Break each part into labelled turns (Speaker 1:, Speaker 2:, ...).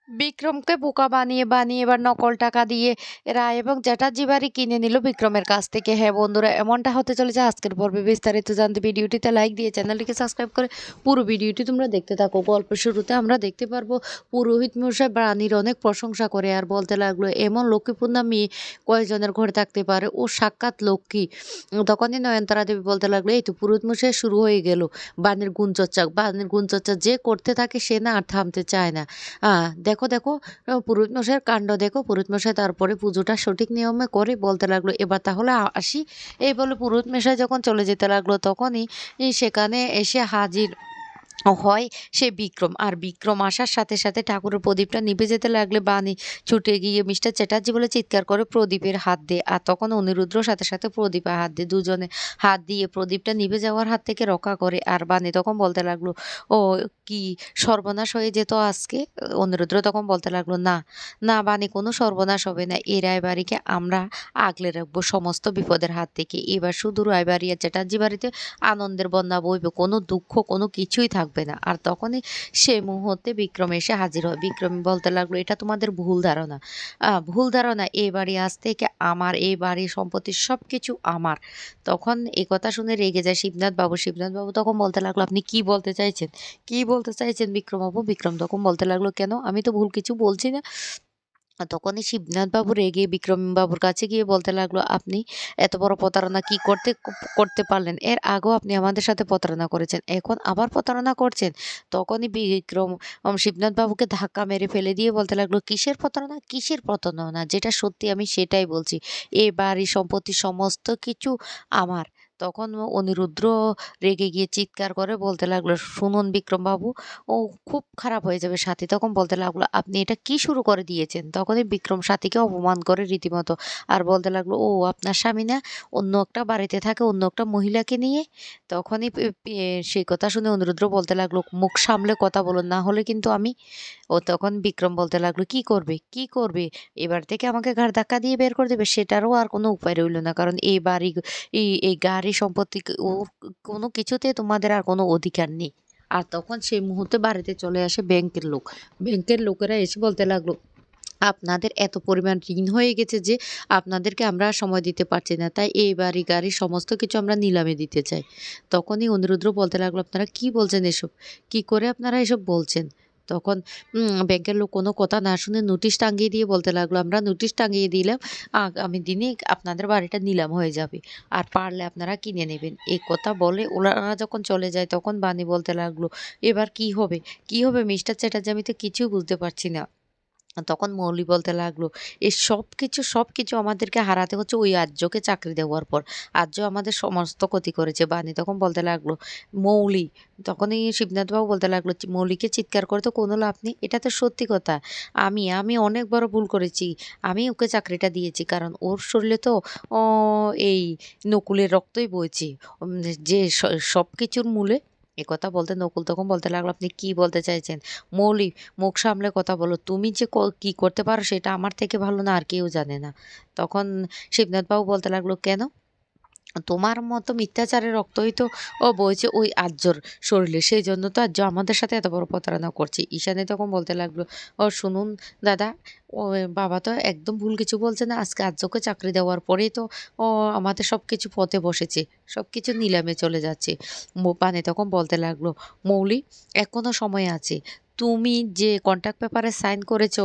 Speaker 1: বিক্রমকে বোকা বানিয়ে বানিয়ে এবার নকল টাকা দিয়ে রায় এবং চ্যাটার্জি বাড়ি কিনে নিল বিক্রমের কাছ থেকে। হ্যাঁ বন্ধুরা, এমনটা হতে চলেছে আজকের পর্বে। বিস্তারিত জানতে ভিডিওটিতে লাইক দিয়ে চ্যানেলটিকে সাবস্ক্রাইব করে পুরো ভিডিওটি তোমরা দেখতে থাকো। গল্পের শুরুতে আমরা দেখতে পারবো পুরোহিত মশাই রানীর অনেক প্রশংসা করে আর বলতে লাগলো, এমন লক্ষ্মীপূর্ণা মেয়ে কয়েকজনের ঘরে থাকতে পারে, ও সাক্ষাৎ লক্ষ্মী। তখনই নয়নতারা দেবী বলতে লাগলো, এই তো পুরোহিত মশাই শুরু হয়ে গেল বানের গুণচর্চা। বানের গুণচর্চা যে করতে থাকে সে না আর থামতে চায় না। দেখো দেখো, পুরোহিত মশাইয়ের কাণ্ড দেখো। পুরোহিত মশাই তারপরে পুজোটা সঠিক নিয়মে করে বলতে লাগলো, এবার তাহলে আসি। এই বলে পুরোহিত মশাই যখন চলে যেতে লাগলো তখনই সেখানে এসে হাজির হয় সে বিক্রম। আর বিক্রম আসার সাথে সাথে ঠাকুরের প্রদীপটা নিভে যেতে লাগলে বাণী ছুটে গিয়ে মিস্টার চ্যাটার্জি বলে চিৎকার করে প্রদীপের হাত দিয়ে। আর তখন অনিরুদ্র সাথে সাথে প্রদীপে হাত দিয়ে, দুজনে হাত দিয়ে প্রদীপটা নিভে যাওয়ার হাত থেকে রক্ষা করে। আর বাণী তখন বলতে লাগলো, ও কি সর্বনাশ হয়ে যেত আজকে। অনিরুদ্র তখন বলতে লাগলো, না না বাণী, কোনো সর্বনাশ হবে না। এই রায়বাড়িকে আমরা আগলে রাখবো সমস্ত বিপদের হাত থেকে। এবার শুধু রায়বাড়ি আর চ্যাটার্জি বাড়িতে আনন্দের বন্যা বইবে, কোনো দুঃখ কোনো কিছুই থাকবে না। আর তখনই সে মুহূর্তে বিক্রম এসে হাজির হয়। বিক্রম বলতে লাগলো, এটা তোমাদের ভুল ধারণা। ভুল ধারণা, এই বাড়ি আজ থেকে আমার, এই বাড়ির সম্পত্তি সব কিছু আমার। তখন এই কথা শুনে রেগে যায় শিবনাথ বাবু। শিবনাথ বাবু তখন বলতে লাগলো, আপনি কি বলতে চাইছেন, কি বলতে চাইছেন বিক্রম বাবু। বিক্রম তখন বলতে লাগলো, কেন, আমি তো ভুল কিছু বলছি না। তখনই শিবনাথ বাবু রেগে বিক্রম বাবুর কাছে গিয়ে বলতে লাগলো, আপনি এত বড় প্রতারণা কি করতে পারলেন। এর আগেও আপনি আমাদের সাথে প্রতারণা করেছেন, এখন আবার প্রতারণা করছেন। তখনই বিক্রম শিবনাথ বাবুকে ধাক্কা মেরে ফেলে দিয়ে বলতে লাগলো, কিসের প্রতারণা, কিসের প্রতারণা, যেটা সত্যি আমি সেটাই বলছি। এ বাড়ি সম্পত্তি সমস্ত কিছু আমার। তখন অনিরুদ্র রেগে গিয়ে চিৎকার করে বলতে লাগলো, শুনুন বিক্রম বাবু, ও খুব খারাপ হয়ে যাবে। সাথী তখন বলতে লাগলো, আপনি এটা কি শুরু করে দিয়েছেন। তখনই বিক্রম সাথীকে অপমান করে রীতিমতো। আর বলতে লাগলো, ও আপনার স্বামী না অন্য একটা বাড়িতে থাকে অন্য একটা মহিলাকে নিয়ে। তখনই সেই কথা শুনে অনিরুদ্র বলতে লাগলো, মুখ সামলে কথা বলুন, না হলে কিন্তু আমি। ও তখন বিক্রম বলতে লাগলো, কি করবে, কি করবে, এবার থেকে আমাকে ঘাড় ধাক্কা দিয়ে বের করে দেবে। সেটারও আর কোনো উপায় রইল না, কারণ এই বাড়ি, এই গাড়ি সম্পত্তি ও কোনো কিছুতে তোমাদের আর কোনো অধিকার নেই। আর তখন সেই মুহূর্তে বাড়িতে চলে আসে ব্যাংকের লোক। ব্যাংকের লোকেরা এসে বলতে লাগলো, আপনাদের এত পরিমাণ ঋণ হয়ে গেছে যে আপনাদেরকে আমরা আর সময় দিতে পারছি না, তাই এই বাড়ি গাড়ি সমস্ত কিছু আমরা নিলামে দিতে চাই। তখনই অনিরুদ্র বলতে লাগলো, আপনারা কি বলছেন এসব, কি করে আপনারা এসব বলছেন। তখন ব্যাংকের লোক কোনো কথা না শুনে নোটিশ টাঙিয়ে দিয়ে বলতে লাগলো, আমরা নোটিশ টাঙিয়ে দিলাম, আগামী দিনে আপনাদের বাড়িটা নিলাম হয়ে যাবে, আর পারলে আপনারা কিনে নেবেন। এই কথা বলে ওনারা যখন চলে যায় তখন বাণী বলতে লাগলো, এবার কি হবে, কি হবে মিস্টার চ্যাটার্জি, আমি তো কিছুই বুঝতে পারছি না। তখন মৌলি বলতে লাগলো, এই সবকিছু আমাদেরকে হারাতে হচ্ছে ওই আর্যকে চাকরি দেওয়ার পর। আর্য আমাদের সমস্ত ক্ষতি করেছে। বাণী তখন বলতে লাগলো, মৌলি। তখনই শিবনাথবাবু বলতে লাগলো, মৌলিকে চিৎকার করে তো কোনো লাভ নেই, এটা তো সত্যি কথা। আমি অনেক বড় ভুল করেছি। আমি ওকে চাকরিটা দিয়েছি কারণ ওর শরীরে তো ও এই নকুলের রক্তই বইছে, উম, যে সব কিছুর মূলে। একথা বলতে নকুল তখন বলতে লাগলো, আপনি কি বলতে চাইছেন মৌলি, মুখ সামলে কথা বলো। তুমি যে কি করতে পারো সেটা আমার থেকে ভালো না আর কেউ জানে না। তখন শিবনাথবাবু বলতে লাগলো, কেন, তোমার মতো মিথ্যাচারের রক্তই তো বইছে ওই আর্যর শরীরে, সেই জন্য তো আর্য আমাদের সাথে এত বড় প্রতারণা করছে। ঈশানী তখন বলতে লাগলো, শুনুন দাদা, ও বাবা তো একদম ভুল কিছু বলছে না। আজকে আর্যকে চাকরি দেওয়ার পরেই তো ও আমাদের সব কিছু পথে বসেছে, সব কিছু নিলামে চলে যাচ্ছে। পানে তখন বলতে লাগলো, মৌলি এখনো সময় আছে। তুমি যে কন্ট্রাক্ট পেপারে সাইন করেছো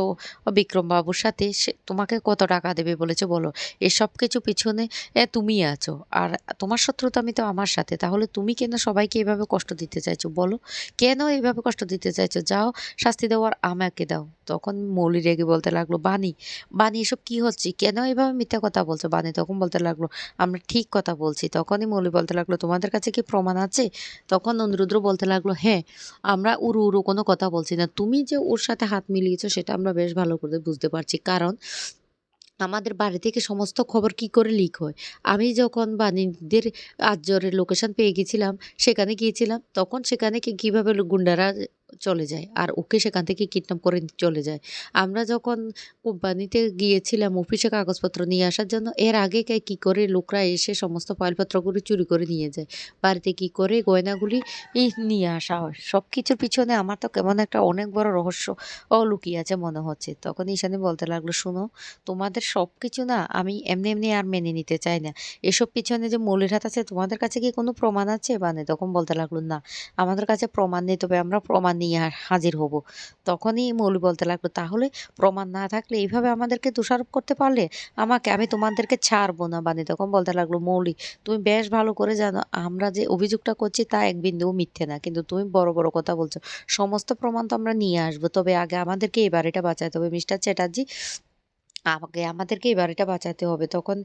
Speaker 1: বিক্রম বাবুর সাথে, সে তোমাকে কত টাকা দেবে বলেছে বলো। এসব কিছু পিছনে তুমি আছো। আর তোমার শত্রুতা তো আমার সাথে, তাহলে তুমি কেন সবাইকে এভাবে কষ্ট দিতে চাইছো বলো, কেন এইভাবে কষ্ট দিতে চাইছো, যাও শাস্তি দেওয়ার আমাকে দাও। তখন মৌলি রেগে বলতে লাগলো, বাণী, বাণী এসব কি হচ্ছে, কেন এভাবে মিথ্যা কথা বলছো। বাণী তখন বলতে লাগলো, আমরা ঠিক কথা বলছি। তখনই মৌলি বলতে লাগলো, তোমাদের কাছে কি প্রমাণ আছে। তখন অনুরুদ্র বলতে লাগলো, হ্যাঁ, আমরা উড়ু উড়ু কোনো কথা বলছি না, তুমি যে ওর সাথে হাত মিলিয়েছো সেটা আমরা বেশ ভালো করে বুঝতে পারছি, কারণ আমাদের বাড়ি থেকে সমস্ত খবর কি করে লিক হয়। আমি যখন বাণীদের আর্যরের লোকেশন পেয়ে গেছিলাম, সেখানে গিয়েছিলাম, তখন সেখানে কিভাবে গুন্ডারা চলে যায় আর ওকে সেখান থেকে কিডন্যাপ করে চলে যায়। আমরা যখন কোম্পানিতে গিয়েছিলাম অফিসে কাগজপত্র নিয়ে আসার জন্য, এর আগে কি করে লোকরা এসে সমস্ত ফাইলপত্রগুলো চুরি করে নিয়ে যায়। বাড়িতে কি করে গয়নাগুলি নিয়ে আসা হয়। সবকিছুর পিছনে আমার তো কেমন একটা অনেক বড় রহস্য লুকিয়ে আছে মনে হচ্ছে। তখন ঈশানী বলতে লাগলো, "শোনো, তোমাদের সবকিছু না আমি এমনি, এমনি আর মেনে নিতে চাই না। এসব পিছনে যে মৌলির হাত আছে, তোমাদের কাছে কি কোনো প্রমাণ আছে?" মানে তখন বলতে লাগলো, "না, আমাদের কাছে প্রমাণ নেই, তবে আমরা প্রমাণ নিয়ে হাজির হব।" তখনই মৌলি বলতে লাগলো, "তাহলে প্রমাণ না থাকলে এইভাবে আমাদেরকে দোষারোপ করতে পারলে আমি তোমাদেরকে ছাড়বো না।" বানি তখন বলতে লাগলো, "মৌলি, তুমি বেশ ভালো করে জানো আমরা যে অভিযোগটা করছি তা এক বিন্দুও মিথ্যে না। কিন্তু তুমি বড়, বড় কথা বলছো। সমস্ত প্রমাণ তো আমরা নিয়ে আসবো। তবে আগে আমাদেরকে এই বাড়িটা বাঁচাতে হবে। মিস্টার চ্যাটার্জি, আমাদেরকে এই বাড়িটা বাঁচাতে হবে।" তখন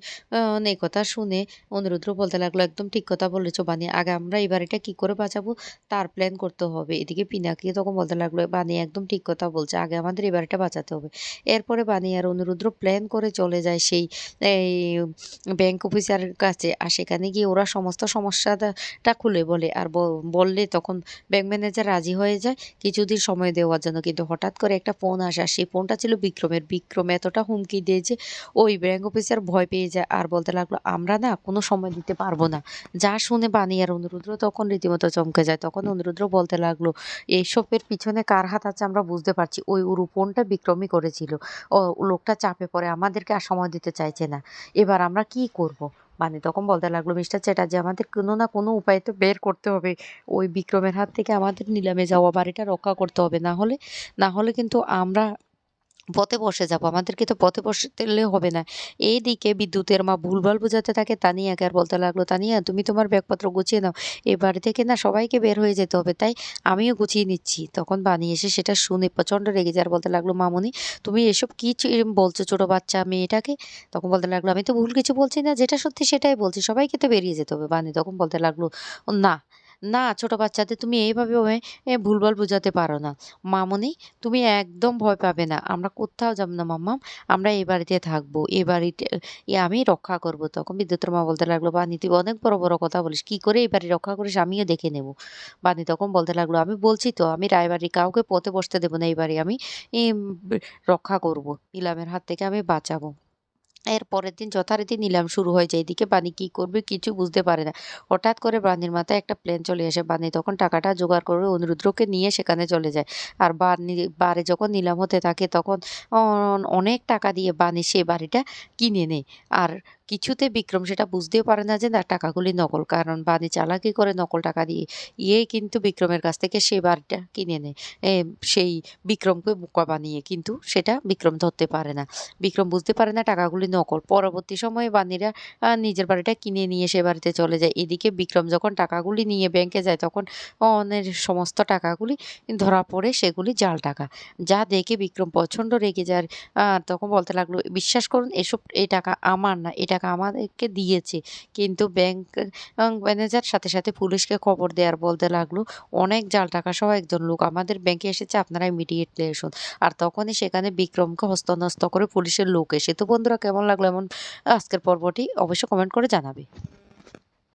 Speaker 1: এই কথা শুনে অনিরুদ্ধ বলতে লাগলো, "একদম ঠিক কথা বলেছ বানি। আগে আমরা এই বাড়িটা কি করে বাঁচাবো তার প্ল্যান করতে হবে।" এদিকে পিনাকি তখন বলতে লাগলো, "বানি একদম ঠিক কথা বলছে। আগে আমাদের এই বাড়িটা বাঁচাতে হবে।" এরপরে বানি আর অনিরুদ্ধ প্ল্যান করে চলে যায় সেই এই ব্যাংক অফিসারের কাছে। আর সেখানে গিয়ে ওরা সমস্ত সমস্যাটা খুলে বলে। আর বললে তখন ব্যাংক ম্যানেজার রাজি হয়ে যায় কিছুদিন সময় দেওয়ার জন্য। কিন্তু হঠাৎ করে একটা ফোন আসে। আর সেই ফোনটা ছিল বিক্রমের। বিক্রম এতটা হুমকি দেয় যে ওই ব্যাংক অফিসার ভয় পেয়ে যায় আর বলতে লাগলো, "আমরা না কোনো সময় দিতে পারবো না।" যা শুনে বানি আর অনিরুদ্ধ তখন রীতিমতো চমকে যায়। তখন অনিরুদ্ধ বলতে লাগলো, "এসবের পিছনে কার হাত আছে আমরা বুঝতে পারছি। ওই উরু ফোনটা বিক্রমই করেছিল। ও লোকটা চাপে পড়ে আমাদেরকে আর সময় দিতে চাইছে না। এবার আমরা কি করব?" বানি তখন বলতে লাগলো, "মিস্টার চ্যাটার্জি, আমাদের কোনো না কোনো উপায় তো বের করতে হবে। ওই বিক্রমের হাত থেকে আমাদের নিলামে যাওয়া বাড়িটা রক্ষা করতে হবে। না হলে কিন্তু আমরা পথে বসে যাবো। আমাদেরকে তো পথে বসলে হবে না।" এইদিকে বিদ্যুতের মা ভুলভাল বোঝাতে থাকে তানিয়াকে আর বলতে লাগলো, "তানিয়া, তুমি তোমার ব্যাগপত্র গুছিয়ে নাও। এ বাড়ি থেকে না সবাইকে বের হয়ে যেতে হবে। তাই আমিও গুছিয়ে নিচ্ছি।" তখন বানি এসে সেটা শুনে প্রচণ্ড রেগে যায় আর বলতে লাগলো, "মামুনি, তুমি এসব কি বলছো ছোট বাচ্চা মেয়েটাকে?" তখন বলতে লাগলো, "আমি তো ভুল কিছু বলছি না। যেটা সত্যি সেটাই বলছি। সবাইকে তো বেরিয়ে যেতে হবে।" বানি তখন বলতে লাগলো, "না, না ছোট বাচ্চাদের তুমি এইভাবে ভুলভাল বোঝাতে পারো না। মামুনি, তুমি একদম ভয় পাবে না। আমরা কোত্থাও যাব না মাম্মাম। আমরা এই বাড়িতে থাকবো। এই বাড়িতে আমি রক্ষা করব।" তখন বিদ্যুতের মা বলতে লাগলো, "বানি, তুই অনেক বড়, বড় কথা বলিস। কি করে এই বাড়ি রক্ষা করিস আমিও দেখে নেব।" বানি তখন বলতে লাগলো, "আমি বলছি তো আমি রায়বাড়ির কাউকে পথে বসতে দেব না। এই বাড়ি আমি ইম রক্ষা করব। নিলামের হাত থেকে আমি বাঁচাবো।" এর পরের দিন যথারীতি নিলাম শুরু হয়ে যায়। এদিকে বানি কি করবে কিছু বুঝতে পারে না। হঠাৎ করে বানির মাথায় একটা প্ল্যান চলে আসে। বানি তখন টাকাটা জোগাড় করে অনিরুদ্ধকে নিয়ে সেখানে চলে যায়। আর বারে যখন নিলাম হতে থাকে তখন অ অনেক টাকা দিয়ে বানি সেই বাড়িটা কিনে নেয়। আর কিছুতে বিক্রম সেটা বুঝতেও পারে না যে না টাকাগুলি নকল। কারণ বানি চালাকি করে নকল টাকা দিয়ে কিন্তু বিক্রমের কাছ থেকে সেই বাড়িটা কিনে নেয়। এ সেই বিক্রমকে বোকা বানিয়ে। কিন্তু সেটা বিক্রম ধরতে পারে না। বিক্রম বুঝতে পারে না টাকাগুলি নকল। পরবর্তী সময়ে বানিরা নিজের বাড়িটা কিনে নিয়ে সে বাড়িতে চলে যায়। এদিকে বিক্রম যখন টাকাগুলি নিয়ে ব্যাংকে যায় তখন সমস্ত টাকাগুলি ধরা পড়ে সেগুলি জাল টাকা। যা দেখে বিক্রম প্রচণ্ড রেগে যায়। তখন বলতে লাগলো, "বিশ্বাস করুন এই টাকা আমার না। এই টাকা আমাদেরকে দিয়েছে।" কিন্তু ব্যাংক ম্যানেজার সাথে, সাথে পুলিশকে খবর দেয় আর বলতে লাগলো, "অনেক জাল টাকা সহ একজন লোক আমাদের ব্যাংকে এসেছে। আপনারা ইমিডিয়েটলি আসুন।" আর তখনই সেখানে বিক্রমকে হস্তনস্ত করে পুলিশের লোক এসে। তো বন্ধুরা, কেমন লাগলো আজকের পর্বটি অবশ্যই কমেন্ট করে জানাবে।